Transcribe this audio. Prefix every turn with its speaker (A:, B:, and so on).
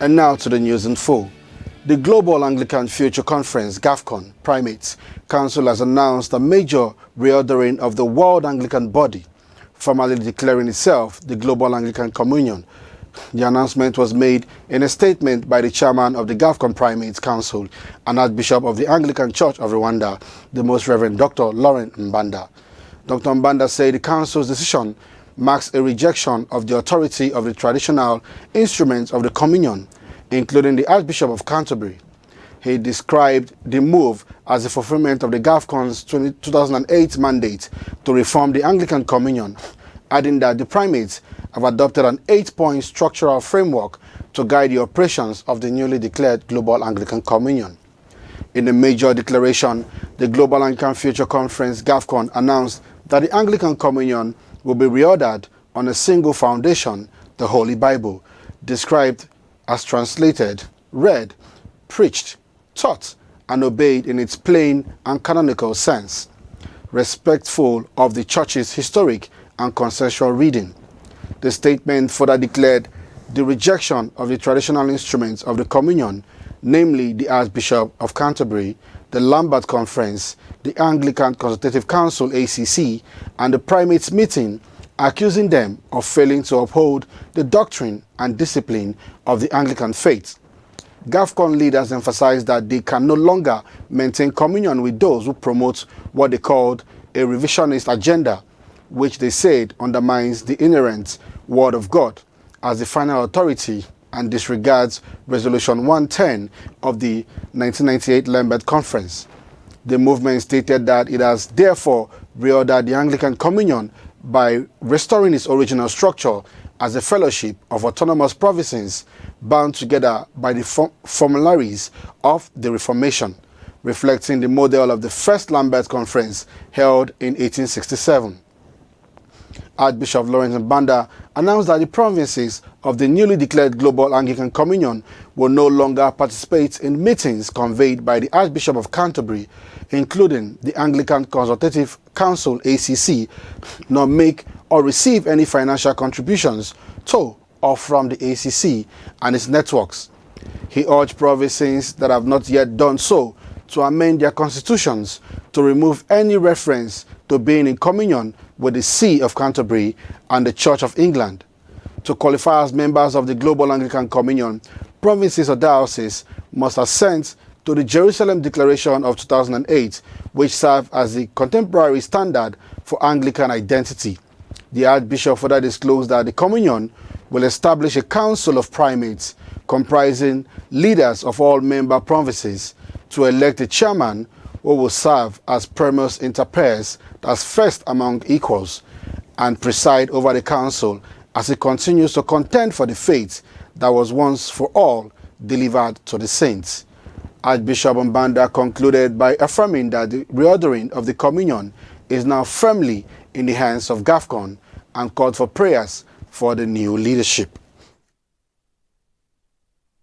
A: And now to the news in full. The Global Anglican Future Conference, Gafcon, Primates, Council has announced a major reordering of the World Anglican Body, formally declaring itself the Global Anglican Communion. The announcement was made in a statement by the chairman of the Gafcon Primates Council and Archbishop of the Anglican Church of Rwanda, the Most Reverend Dr. Lauren Mbanda. Dr. Mbanda said the Council's decision marks a rejection of the authority of the traditional instruments of the communion, including the Archbishop of Canterbury. He described the move as a fulfillment of the Gafcon's 2008 mandate to reform the Anglican Communion, adding that the Primates have adopted an 8-point structural framework to guide the operations of the newly declared Global Anglican Communion. In a major declaration, the Global Anglican Future Conference, Gafcon, announced that the Anglican Communion will be reordered on a single foundation, the Holy Bible, described as translated, read, preached, taught, and obeyed in its plain and canonical sense, respectful of the Church's historic and consensual reading. The statement further declared the rejection of the traditional instruments of the communion, namely the Archbishop of Canterbury, the Lambert Conference, the Anglican Consultative Council ACC, and the Primates meeting, accusing them of failing to uphold the doctrine and discipline of the Anglican faith. Gafcon leaders emphasized that they can no longer maintain communion with those who promote what they called a revisionist agenda, which they said undermines the inherent Word of God as the final authority and disregards Resolution 110 of the 1998 Lambert Conference. The movement stated that it has therefore reordered the Anglican Communion by restoring its original structure as a fellowship of autonomous provinces bound together by the formularies of the Reformation, reflecting the model of the First Lambert Conference held in 1867. Archbishop Lawrence Mbanda announced that the provinces of the newly declared Global Anglican Communion will no longer participate in meetings convened by the Archbishop of Canterbury, including the Anglican Consultative Council ACC, nor make or receive any financial contributions to or from the ACC and its networks. He urged provinces that have not yet done so to amend their constitutions to remove any reference to being in communion with the See of Canterbury and the Church of England. To qualify as members of the Global Anglican Communion, provinces or dioceses must assent to the Jerusalem Declaration of 2008, which served as the contemporary standard for Anglican identity. The Archbishop further disclosed that the Communion will establish a council of primates comprising leaders of all member provinces to elect a chairman who will serve as primus inter pares, as first among equals, and preside over the council as it continues to contend for the faith that was once for all delivered to the saints. Archbishop Mbanda concluded by affirming that the reordering of the communion is now firmly in the hands of Gafcon and called for prayers for the new leadership.